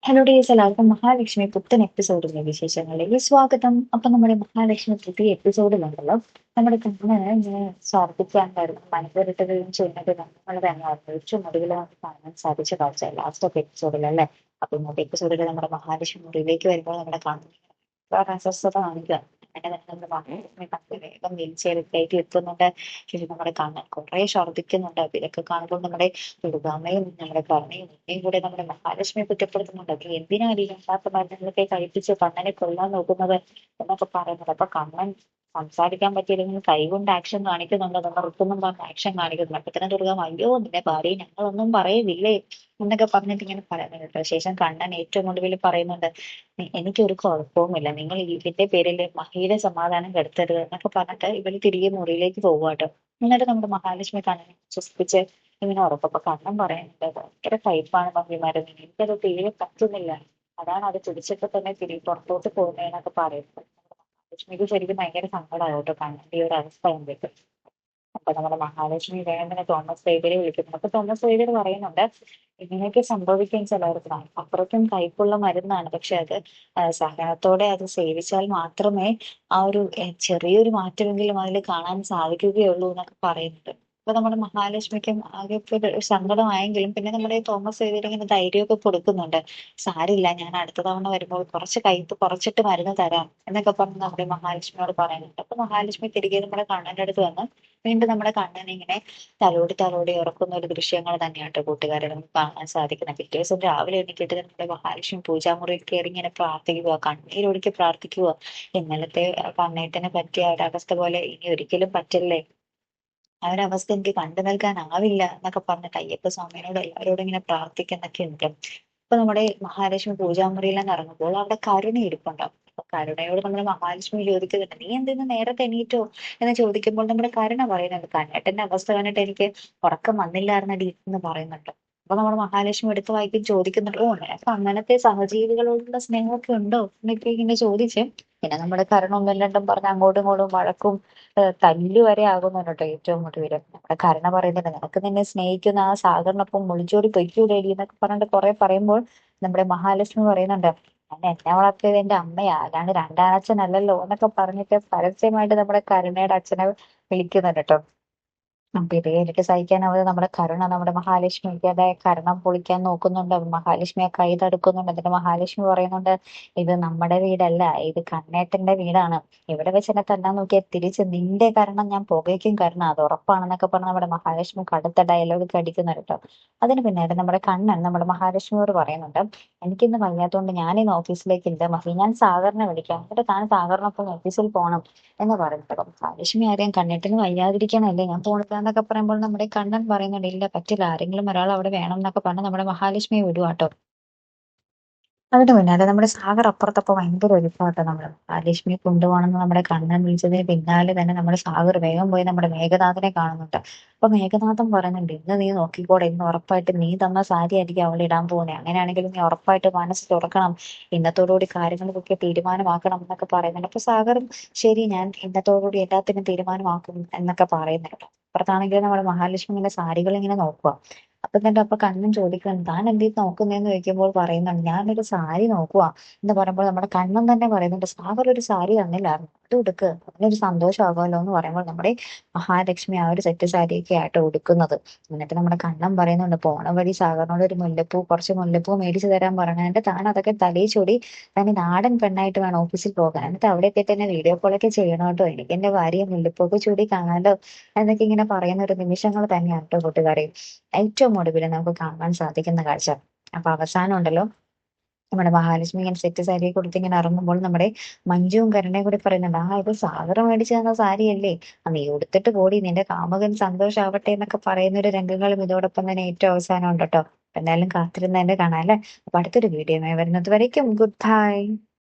Hello days എല്ലാവർക്കും മഹാലക്ഷ്മി പുത്തൻ എപ്പിസോഡിലെ വിശേഷങ്ങളിലേക്ക് സ്വാഗതം. അപ്പൊ നമ്മുടെ മഹാലക്ഷ്മി പുതിയ എപ്പിസോഡിലുണ്ടല്ലോ നമ്മുടെ കണ്ണന് ഇങ്ങനെ ഛർദ്ദിക്കാണ്ടായിരുന്നു മനസ്സിലിട്ടതും ചെയ്യുന്നത് നമ്മൾ തന്നെ ആലോചിച്ചു മുറിയിൽ നമുക്ക് കാണാൻ സാധിച്ച കാഴ്ച ലാസ്റ്റ് ഓഫ് എപ്പിസോഡിലല്ലേ. അപ്പൊ ഇന്നത്തെ എപ്പിസോഡിൽ നമ്മുടെ മഹാലക്ഷ്മി മുറിയിലേക്ക് വരുമ്പോൾ നമ്മുടെ കണ്ണിന് അസ്വസ്ഥത കാണിക്കുക. അങ്ങനെ തന്നെ നമ്മുടെ മഹാലക്ഷ്മി കണ്ണ് വേഗം വീൽ ചെയറിലേക്ക് എത്തുന്നുണ്ട്. ശരി നമ്മുടെ കണ്ണൻ കുറെ ഛർദ്ദിക്കുന്നുണ്ട്. അപ്പൊ ഇതൊക്കെ കാണുമ്പോൾ നമ്മുടെ ദുർഗാമ്മയും നമ്മുടെ കരുണയും ഉണ്ണിയും കൂടെ നമ്മുടെ മഹാലക്ഷ്മിയെ കുറ്റപ്പെടുത്തുന്നുണ്ട്. നീ എന്തിനാ ഈ രണ്ടാമത്തെ മരുന്നുകളൊക്കെ കഴിപ്പിച്ച് കണ്ണനെ കൊല്ലാൻ നോക്കുന്നത് എന്നൊക്കെ പറയുന്നത്. അപ്പൊ കണ്ണൻ സംസാരിക്കാൻ പറ്റിയില്ലെങ്കിൽ കൈകൊണ്ട് ആക്ഷൻ കാണിക്കുന്നുണ്ട്. നമ്മൾ ഋത്തുന്നും പറഞ്ഞ ആക്ഷൻ കാണിക്കുന്നുണ്ട്. അപ്പൊ തന്നെ ദുർഗാമ്മ അയ്യോ നിന്റെ ഭാര്യ ഞങ്ങളൊന്നും പറയുന്നില്ലേ എന്നൊക്കെ പറഞ്ഞിട്ട് ഇങ്ങനെ പറയുന്നുണ്ട്. ശേഷം കണ്ണൻ ഏറ്റവും ഒടുവിൽ പറയുന്നുണ്ട്, എനിക്കൊരു കുഴപ്പവുമില്ല, നിങ്ങൾ ഇതിന്റെ പേരിൽ മഹിയുടെ സമാധാനം കെടുത്തരുത് എന്നൊക്കെ പറഞ്ഞിട്ട് ഇവര് തിരികെ മുറിയിലേക്ക് പോകുവാട്ടോ. എന്നിട്ട് നമ്മുടെ മഹാലക്ഷ്മി കണ്ണനെ വിശ്വസിപ്പിച്ച് ഇങ്ങനെ ഉറപ്പപ്പൊ കണ്ണൻ പറയുന്നുണ്ട്, ഭയങ്കര കയ്പാണ് മമ്മിമാരെന്ന്, എനിക്കത് തീരെ പറ്റുന്നില്ല, അതാണ് അത് പിടിച്ചപ്പോ തന്നെ തിരികെ പുറത്തോട്ട് പോകുന്നതെന്നൊക്കെ പറയുന്നത്. ലക്ഷ്മിക്ക് ശരിക്കും ഭയങ്കര സങ്കടമാണ് കേട്ടോ കണ്ണന്റെ ഈ ഒരു അവസ്ഥ കണ്ടിട്ട്. അപ്പൊ നമ്മുടെ മഹാലക്ഷ്മി വേഗം തന്നെ തോമസ് വൈദ്യരെ വിളിക്കുന്നു. അപ്പൊ തോമസ് വൈദ്യർ പറയുന്നുണ്ട്, ഇങ്ങനെയൊക്കെ സംഭവിക്കാൻ ചിലർക്ക് അത്രയ്ക്കും കയ്പുള്ള മരുന്നാണ്, പക്ഷെ അത് സഹനത്തോടെ അത് സേവിച്ചാൽ മാത്രമേ ആ ഒരു ചെറിയൊരു മാറ്റമെങ്കിലും അതിൽ കാണാൻ സാധിക്കുകയുള്ളൂ എന്നൊക്കെ പറയുന്നുണ്ട്. അപ്പൊ നമ്മുടെ മഹാലക്ഷ്മിക്കും ആകെ ഇപ്പൊ ഒരു സങ്കടമായെങ്കിലും പിന്നെ നമ്മുടെ ഈ തോമസ് വൈദ്യർ ഇങ്ങനെ ധൈര്യമൊക്കെ കൊടുക്കുന്നുണ്ട്. സാരില്ല, ഞാൻ അടുത്ത തവണ വരുമ്പോൾ കുറച്ച് കയ്പ് കുറച്ചിട്ട് മരുന്ന് തരാം എന്നൊക്കെ പറഞ്ഞ് നമ്മുടെ മഹാലക്ഷ്മിയോട് പറയുന്നുണ്ട്. അപ്പൊ മഹാലക്ഷ്മി തിരികെ നമ്മുടെ കണ്ണന്റെ അടുത്ത് വന്ന് വീണ്ടും നമ്മുടെ കണ്ണനെ ഇങ്ങനെ തലോടി തലോടി ഉറക്കുന്ന ഒരു ദൃശ്യങ്ങൾ തന്നെയാട്ടോ കൂട്ടുകാരെ നമുക്ക് കാണാൻ സാധിക്കുന്നത്. പിറ്റേ ദിവസം രാവിലെ എണീറ്റിട്ട് നമ്മുടെ മഹാലക്ഷ്മി പൂജാമുറിയിൽ കയറി ഇങ്ങനെ പ്രാർത്ഥിക്കുക, കണ്ണീരൊഴുക്കി പ്രാർത്ഥിക്കുക. ഇന്നലത്തെ കണ്ണേട്ടനെ പറ്റിയ ഒരവസ്ഥ പോലെ ഇനി ഒരിക്കലും പറ്റില്ലേ, ആ ഒരു അവസ്ഥ എനിക്ക് കണ്ടു നിൽക്കാനാവില്ല എന്നൊക്കെ പറഞ്ഞിട്ട് അയ്യപ്പ സ്വാമിയോട് എല്ലാവരോടും ഇങ്ങനെ പ്രാർത്ഥിക്കുന്നൊക്കെ ഉണ്ട്. ഇപ്പൊ നമ്മുടെ മഹാലക്ഷ്മി പൂജാമുറിയിലെന്ന് ഇറങ്ങുമ്പോൾ അവിടെ കരുണ ഇരിപ്പുണ്ടാവും. അപ്പൊ കരുണയോട് നമ്മുടെ മഹാലക്ഷ്മി ചോദിക്കുന്നുണ്ട്, നീ എന്തിനു നേരത്തെ എണീറ്റോ എന്ന് ചോദിക്കുമ്പോൾ നമ്മുടെ കരുണ പറയുന്നുണ്ട്, കണ്ണേട്ടന്റെ അവസ്ഥ കണ്ടിട്ട് എനിക്ക് ഉറക്കം വന്നില്ലായിരുന്നടി എന്ന് പറയുന്നുണ്ട്. അപ്പൊ നമ്മുടെ മഹാലക്ഷ്മി എടുത്ത് വായിക്കും ചോദിക്കുന്നുണ്ട്, ഓ നിനക്ക് അങ്ങനത്തെ സഹജീവികളോടുള്ള സ്നേഹമൊക്കെ ഉണ്ടോ എന്നൊക്കെ ഇങ്ങനെ ചോദിച്ച് പിന്നെ നമ്മുടെ കരുണ ഒന്നും രണ്ടും പറഞ്ഞ് അങ്ങോട്ടും ഇങ്ങോട്ടും വഴക്കും തല്ലു വരെ ആകുന്നുണ്ട് കേട്ടോ ഏറ്റവും ഒടുവില്. നമ്മുടെ കരുണ പറയുന്നുണ്ട്, നിനക്ക് നിന്നെ സ്നേഹിക്കുന്ന ആ സാഗറിനൊപ്പം ഒളിച്ചോടി പൊയ്ക്കൂടേടി എന്നൊക്കെ പറഞ്ഞിട്ട് കുറെ പറയുമ്പോൾ നമ്മുടെ മഹാലക്ഷ്മി പറയുന്നുണ്ട്, ഞാൻ എന്നെ വളർത്തിയത് എന്റെ അമ്മയാ, അല്ലാണ്ട് രണ്ടാനച്ഛനല്ലല്ലോ എന്നൊക്കെ പറഞ്ഞിട്ട് പരസ്യമായിട്ട് നമ്മുടെ കരുണയുടെ അച്ഛനെ വിളിക്കുന്നുണ്ട് കേട്ടോ. അപ്പൊ ഇത് എനിക്ക് സഹിക്കാനാവാതെ നമ്മുടെ കരുണ നമ്മുടെ മഹാലക്ഷ്മിക്ക് അതായത് കരണം പൊളിക്കാൻ നോക്കുന്നുണ്ട്. മഹാലക്ഷ്മിയെ കൈ തടുക്കുന്നുണ്ട്. എന്നിട്ട് മഹാലക്ഷ്മി പറയുന്നുണ്ട്, ഇത് നമ്മുടെ വീടല്ല, ഇത് കണ്ണേട്ടന്റെ വീടാണ്, ഇവിടെ വെച്ച് എന്നെ തല്ലാൻ നോക്കിയാൽ തിരിച്ച് നിന്റെ കാരണം ഞാൻ പുകയ്ക്കും കരുണ, അത് ഉറപ്പാണെന്നൊക്കെ പറഞ്ഞ് നമ്മുടെ മഹാലക്ഷ്മി കടുത്ത ഡയലോഗ് അടിക്കുന്നുണ്ട് കേട്ടോ. അതിന് പിന്നാലെ നമ്മുടെ കണ്ണൻ നമ്മുടെ മഹാലക്ഷ്മിയോട് പറയുന്നുണ്ട്, എനിക്കിന്ന് വയ്യാത്തതുകൊണ്ട് ഞാൻ ഇന്ന് ഓഫീസിലേക്ക് ഇല്ല മഹി, ഞാൻ സാഗറിനെ വിളിക്കാം, എന്നിട്ട് താൻ സാഗറിനൊപ്പം ഓഫീസിൽ പോകണം എന്ന് പറയുന്നത്. മഹാലക്ഷ്മി ആരെയും കണ്ണിട്ടിന് വയ്യാതിരിക്കണല്ലേ ഞാൻ പോണില്ല എന്നൊക്കെ പറയുമ്പോൾ നമ്മുടെ കണ്ണൻ പറയുന്നുണ്ട്, ഇല്ല പറ്റില്ല, ആരെങ്കിലും ഒരാൾ അവിടെ വേണം എന്നൊക്കെ പറഞ്ഞ് നമ്മുടെ മഹാലക്ഷ്മിയെ വിടുവാട്ടോ. അതിന് പിന്നാലെ നമ്മുടെ സാഗർ അപ്പുറത്തപ്പോ ഭയങ്കര ഒരുപ്പാട്ടോ നമ്മള് മഹാലക്ഷ്മിയെ കൊണ്ടുപോകണമെന്ന് നമ്മുടെ കണ്ണൻ വിളിച്ചതിന് പിന്നാലെ തന്നെ നമ്മുടെ സാഗർ വേഗം പോയി നമ്മുടെ മേഘനാഥനെ കാണുന്നുണ്ട്. അപ്പൊ മേഘനാഥൻ പറയുന്നുണ്ട്, ഇന്ന് നീ നോക്കിക്കോടെ, ഇന്ന് ഉറപ്പായിട്ട് നീ തന്ന സാരി ആയിരിക്കും അവൾ ഇടാൻ പോകുന്നത്, അങ്ങനെയാണെങ്കിൽ നീ ഉറപ്പായിട്ട് മനസ്സ് തുറക്കണം, ഇന്നത്തോടുകൂടി കാര്യങ്ങൾക്കൊക്കെ തീരുമാനമാക്കണം എന്നൊക്കെ പറയുന്നുണ്ട്. അപ്പൊ സാഗറും ശരി ഞാൻ ഇന്നത്തോടുകൂടി എല്ലാത്തിനും തീരുമാനമാക്കും എന്നൊക്കെ പറയുന്നുണ്ട്. അപ്പുറത്താണെങ്കിൽ നമ്മുടെ മഹാലക്ഷ്മി ഇങ്ങനെ സാരികൾ ഇങ്ങനെ നോക്കുക. അപ്പൊ തന്നെ അപ്പൊ കണ്ണൻ ചോദിക്കണം, താൻ എന്തീ നോക്കുന്നതെന്ന് ചോദിക്കുമ്പോൾ പറയുന്നുണ്ട്, ഞാനൊരു സാരി നോക്കുക എന്ന് പറയുമ്പോൾ നമ്മുടെ കണ്ണൻ തന്നെ പറയുന്നുണ്ട്, സാഗർ ഒരു സാരി തന്നില്ലായിരുന്നു, അത് ഉടുക്ക്, അതിനൊരു സന്തോഷമാകുമല്ലോ എന്ന് പറയുമ്പോൾ നമ്മുടെ മഹാലക്ഷ്മി ആ ഒരു സെറ്റ് സാരിയൊക്കെ ആയിട്ട് ഉടുക്കുന്നത്. എന്നിട്ട് നമ്മുടെ കണ്ണൻ പറയുന്നുണ്ട്, പോണ വഴി സാഗറിനോട് ഒരു മുല്ലപ്പൂ കുറച്ച് മുല്ലപ്പൂ മേടിച്ചു തരാൻ പറഞ്ഞിട്ട് താൻ അതൊക്കെ തലയിൽ ചൂടി തന്നെ നാടൻ പെണ്ണായിട്ട് വേണം ഓഫീസിൽ പോകാൻ, എന്നിട്ട് അവിടെയൊക്കെ തന്നെ വീഡിയോ കോളൊക്കെ ചെയ്യണം കേട്ടോ, എനിക്ക് എന്റെ ഭാര്യയെ മുല്ലപ്പൂ ഒക്കെ ചൂടി കാണാലോ എന്നൊക്കെ ഇങ്ങനെ പറയുന്ന ഒരു നിമിഷങ്ങൾ തന്നെയാണ് കേട്ടോ കൂട്ടുകാരെ ഏറ്റവും ഒടുവിൽ നമുക്ക് കാണാൻ സാധിക്കുന്ന കാഴ്ച. അപ്പൊ അവസാനം ഉണ്ടല്ലോ നമ്മുടെ മഹാലക്ഷ്മി ഇങ്ങനെ സെറ്റ് സാരി കൊടുത്ത് ഇങ്ങനെ ഇറങ്ങുമ്പോൾ നമ്മുടെ മഞ്ജുവും കരുണയും കൂടി പറയുന്നുണ്ട്, ആ ഇത് സാഗർ മേടിച്ചു തന്ന സാരിയല്ലേ, ആ നീ ഉടുത്തിട്ട് പോടി, നിന്റെ കാമുകൻ സന്തോഷാവട്ടെ എന്നൊക്കെ പറയുന്ന ഒരു രംഗങ്ങളും ഇതോടൊപ്പം തന്നെ ഏറ്റവും അവസാനം ഉണ്ട് കേട്ടോ. എന്തായാലും കാത്തിരുന്നതിന്റെ കാണാം അല്ലെ. അപ്പൊ അടുത്തൊരു വീഡിയോ വരുന്നത് വരയ്ക്കും ഗുഡ് ബൈ.